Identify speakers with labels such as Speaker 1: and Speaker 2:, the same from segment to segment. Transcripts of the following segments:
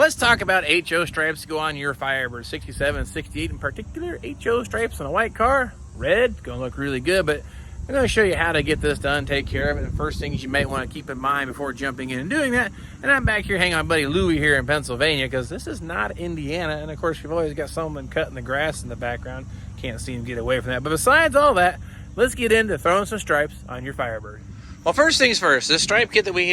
Speaker 1: Let's talk about HO stripes to go on your Firebird 67 and 68 in particular. HO stripes on a white car, red, gonna look really good, but I'm gonna show you how to get this done, take care of it. The first things you might wanna keep in mind before jumping in and doing that, and I'm back here hanging on buddy Louie here in Pennsylvania, because this is not Indiana, and of course we've always got someone cutting the grass in the background. Can't see him get away from that. But besides all that, let's get into throwing some stripes on your Firebird. Well, first things first, this stripe kit that Louie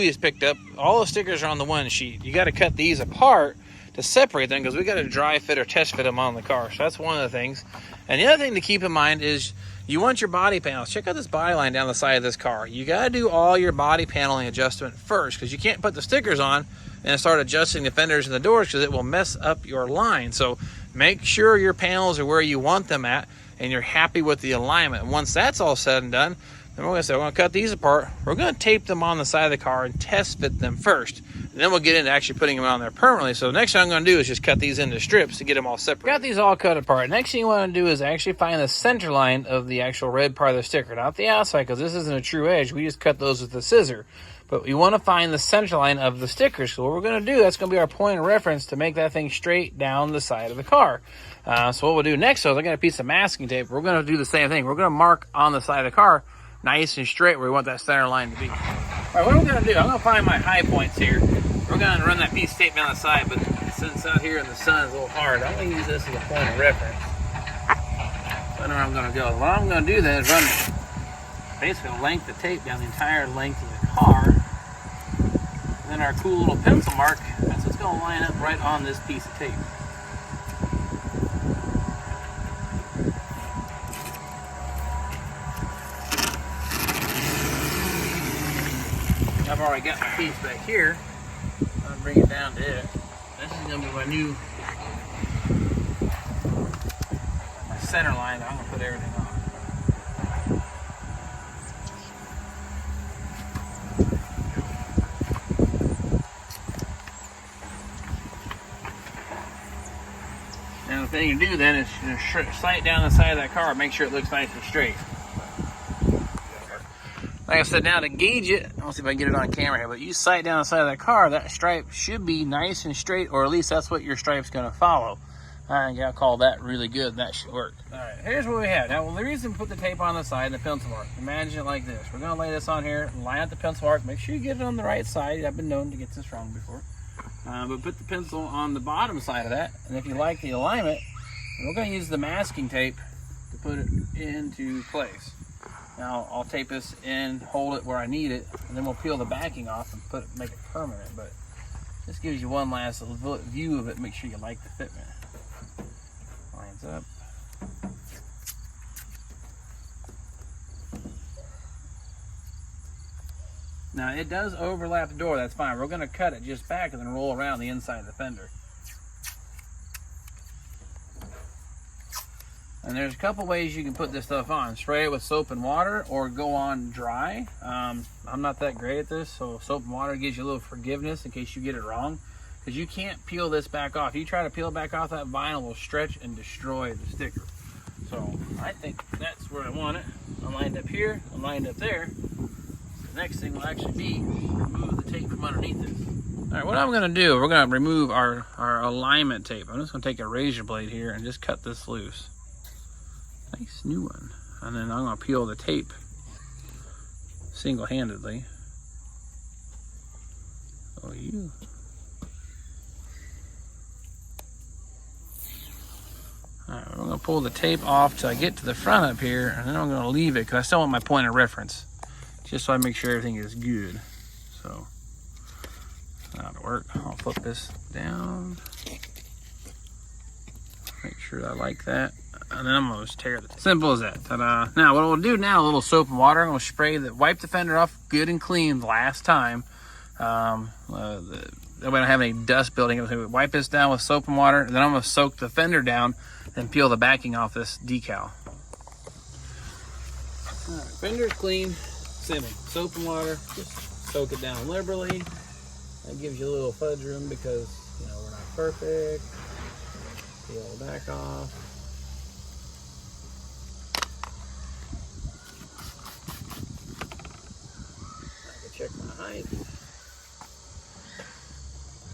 Speaker 1: has picked up, all the stickers are on the one sheet. You got to cut these apart to separate them, because we got to dry fit or test fit them on the car. So that's one of the things. And the other thing to keep in mind is you want your body panels. Check out this body line down the side of this car. You got to do all your body paneling adjustment first, because you can't put the stickers on and start adjusting the fenders and the doors, because it will mess up your line. So make sure your panels are where you want them at and you're happy with the alignment. And once that's all said and done, then we're gonna cut these apart. We're gonna tape them on the side of the car and test fit them first. And then we'll get into actually putting them on there permanently. So the next thing I'm gonna do is just cut these into strips to get them all separate. Got these all cut apart. Next thing you wanna do is actually find the center line of the actual red part of the sticker, not the outside, because this isn't a true edge. We just cut those with a scissor. But you wanna find the center line of the stickers. So what we're gonna do, that's gonna be our point of reference to make that thing straight down the side of the car. So what we'll do next, so I got a piece of masking tape. We're gonna do the same thing. We're gonna mark on the side of the car nice and straight where we want that center line to be. All right, what I'm gonna do, I'm gonna find my high points here. We're gonna run that piece of tape down the side, but since out here in the sun is a little hard, I'm gonna use this as a point of reference. So I know where I'm gonna go. What I'm gonna do then is run basically a length of tape down the entire length of the car. And then our cool little pencil mark, that's what's gonna line up right on this piece of tape. I've already got my piece back here. I'm gonna bring it down to it. This is gonna be my center line. I'm gonna put everything on. Now the thing to do then is sight down the side of that car, make sure it looks nice and straight. Like I said, now to gauge it, I'll see if I can get it on camera here, but you sight down the side of that car, that stripe should be nice and straight, or at least that's what your stripe's gonna follow. I gotta call that really good, that should work. All right, here's what we have. Now, the reason we put the tape on the side and the pencil mark, imagine it like this. We're gonna lay this on here, line up the pencil mark, make sure you get it on the right side. I've been known to get this wrong before. But put the pencil on the bottom side of that, and if you like the alignment, we're gonna use the masking tape to put it into place. Now I'll tape this in, hold it where I need it, and then we'll peel the backing off and make it permanent. But this gives you one last view of it. Make sure you like the fitment. Lines up. Now it does overlap the door. That's fine. We're going to cut it just back and then roll around the inside of the fender. And there's a couple ways you can put this stuff on. Spray it with soap and water or go on dry. I'm not that great at this, so soap and water gives you a little forgiveness in case you get it wrong. Because you can't peel this back off. You try to peel back off, that vinyl will stretch and destroy the sticker. So I think that's where I want it. I'm lined up here, I'm lined up there. The next thing will actually be remove the tape from underneath this. All right, what I'm gonna do, we're gonna remove our alignment tape. I'm just gonna take a razor blade here and just cut this loose. Nice new one. And then I'm gonna peel the tape single-handedly. Oh, you. Alright, we're gonna pull the tape off till I get to the front up here, and then I'm gonna leave it because I still want my point of reference, just so I make sure everything is good. So that'll work. I'll flip this down. Make sure I like that. And then I'm gonna just tear the tape. Simple as that. Ta-da. Now what we'll do now, a little soap and water. I'm gonna spray wipe the fender off good and clean the last time. That way I don't have any dust building. I'm gonna wipe this down with soap and water, and then I'm gonna soak the fender down and peel the backing off this decal. All right, fender's clean. Simple. Soap and water. Just soak it down liberally. That gives you a little fudge room because we're not perfect. Peel the back off. Check my height.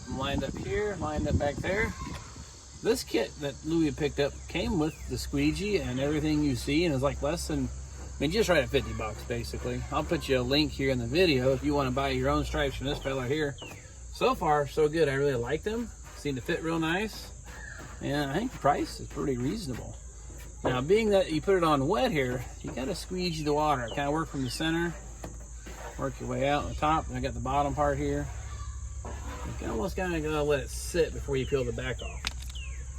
Speaker 1: I'm lined up here, lined up back there. This kit that Louis picked up came with the squeegee and everything you see, and it's like less than, I mean, just right at 50 bucks basically. I'll put you a link here in the video if you want to buy your own stripes from this fella here. So far, so good. I really like them. Seem to fit real nice. And I think the price is pretty reasonable. Now, being that you put it on wet here, you got to squeegee the water. Kind of work from the center, work your way out on the top, and I got the bottom part here. You can almost kind of gotta let it sit before you peel the back off.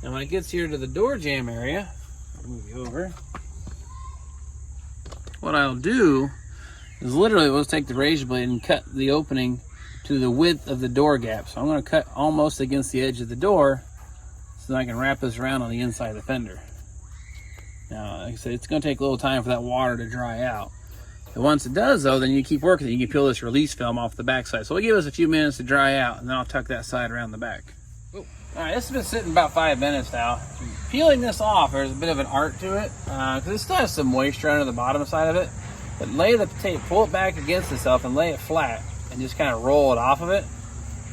Speaker 1: Now, when it gets here to the door jamb area, I'll move you over. What I'll do is literally we'll take the razor blade and cut the opening to the width of the door gap. So I'm going to cut almost against the edge of the door so that I can wrap this around on the inside of the fender. Now, like I said, it's going to take a little time for that water to dry out. And once it does, though, then you keep working it. You can peel this release film off the back side. So it'll give us a few minutes to dry out, and then I'll tuck that side around the back. All right, this has been sitting about 5 minutes now. Peeling this off, there's a bit of an art to it because it still has some moisture under the bottom side of it. But lay the tape, pull it back against itself and lay it flat and just kind of roll it off of it.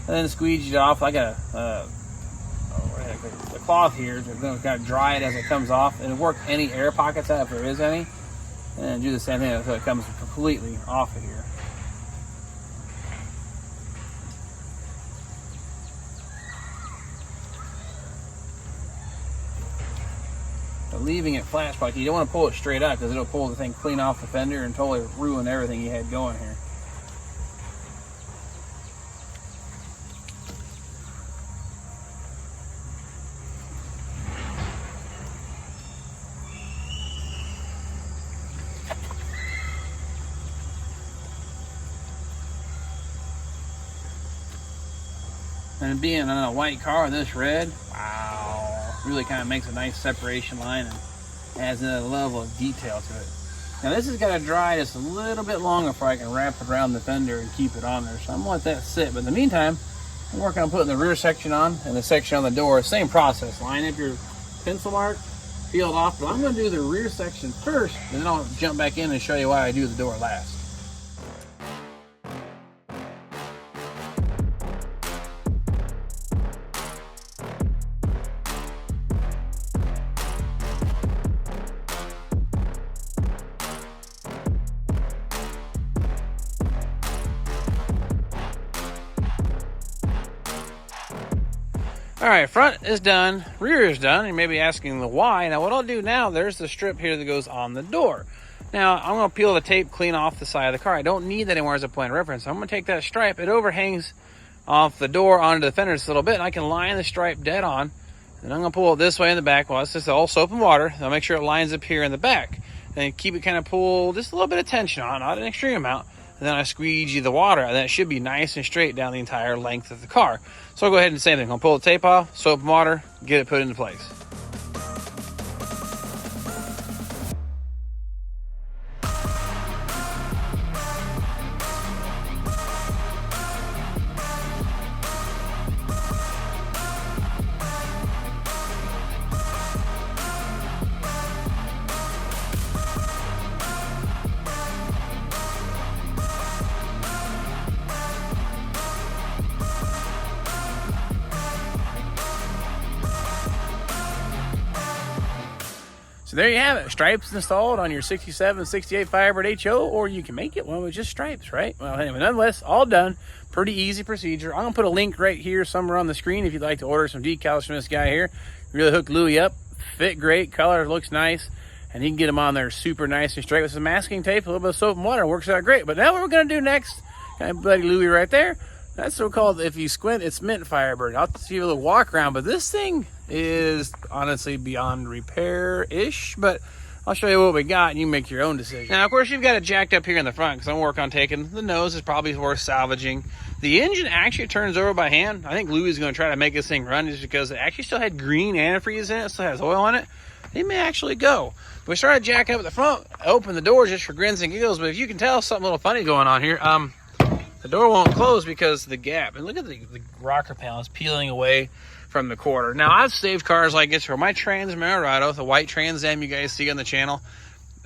Speaker 1: And then squeegee it off. I got a cloth here to kind of dry it as it comes off and work any air pockets out if there is any. And then do the same thing until it comes completely off of here. Leaving it flat spot, you don't want to pull it straight up because it'll pull the thing clean off the fender and totally ruin everything you had going here. And being on a white car, this red, wow, really kind of makes a nice separation line and adds another level of detail to it. Now this has got to dry just a little bit longer before I can wrap it around the fender and keep it on there. So I'm gonna let that sit. But in the meantime, I'm working on putting the rear section on and the section on the door. Same process. Line up your pencil mark, peel it off. But I'm gonna do the rear section first, and then I'll jump back in and show you why I do the door last. All right, front is done, rear is done. You may be asking the why. Now what I'll do now, there's the strip here that goes on the door. Now I'm gonna peel the tape clean off the side of the car. I don't need that anymore as a point of reference. I'm gonna take that stripe, it overhangs off the door onto the fender just a little bit, and I can line the stripe dead on. And I'm gonna pull it this way in the back. Well, it's just all soap and water. I'll make sure it lines up here in the back. And keep it kind of pulled, just a little bit of tension on, not an extreme amount. And then I squeegee the water, and that should be nice and straight down the entire length of the car. So I'll go ahead and same thing. I'll pull the tape off, soap and water, get it put into place. So there you have it, stripes installed on your 67, 68 Firebird HO, or you can make it one with just stripes, right? Well, anyway, nonetheless, all done. Pretty easy procedure. I'm gonna put a link right here somewhere on the screen if you'd like to order some decals from this guy here. Really hooked Louis up, fit great, color looks nice, and you can get them on there super nice and straight with some masking tape, a little bit of soap and water, works out great. But now what we're gonna do next, kind of buddy Louis right there, that's so-called, if you squint, it's mint Firebird. I'll give you a little walk around, but this thing is honestly beyond repair-ish, but I'll show you what we got and you make your own decision. Now, of course, you've got it jacked up here in the front because I'm working on taking the nose is probably worth salvaging. The engine actually turns over by hand. I think Louis is going to try to make this thing run just because it actually still had green antifreeze in it, still has oil on it. It may actually go. We started jacking up at the front, open the door just for grins and giggles, but if you can tell, something a little funny going on here. The door won't close because of the gap. And look at the rocker panel is peeling away from the quarter. Now, I've saved cars like this for my Trans Maraudo, the white Trans Am you guys see on the channel.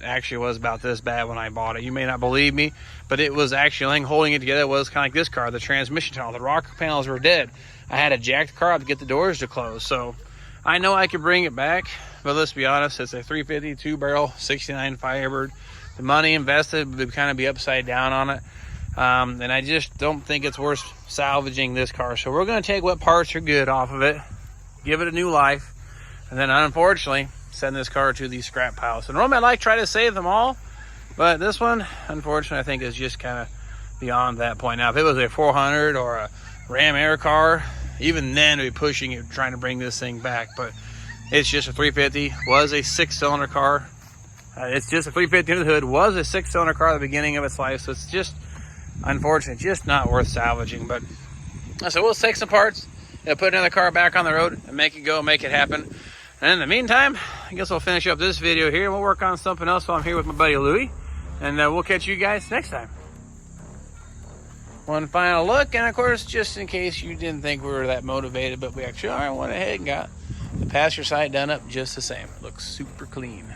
Speaker 1: Actually was about this bad when I bought it. You may not believe me, but it was actually holding it together was kind of like this car, the transmission tunnel. The rocker panels were dead. I had to jack the car up to get the doors to close. So I know I could bring it back, but let's be honest, it's a 350 2-barrel 69 Firebird. The money invested would kind of be upside down on it. And I just don't think it's worth salvaging this car. So we're going to take what parts are good off of it, give it a new life, and then unfortunately send this car to the scrap pile. So normally I like to try to save them all, but this one, unfortunately, I think is just kind of beyond that point. Now, if it was a 400 or a Ram Air car, even then we'd be pushing it, trying to bring this thing back. But it's just a 350, was a 6-cylinder car. It's just a 350 under the hood, was a 6-cylinder car at the beginning of its life. So it's just, unfortunately, just not worth salvaging. But so we'll take some parts, put another car back on the road and make it go, make it happen. And in the meantime, I guess I'll finish up this video here and we'll work on something else while I'm here with my buddy Louie. And we'll catch you guys next time. One final look, and of course, just in case you didn't think we were that motivated, but we actually went ahead and got the passenger side done up just the same. Looks super clean.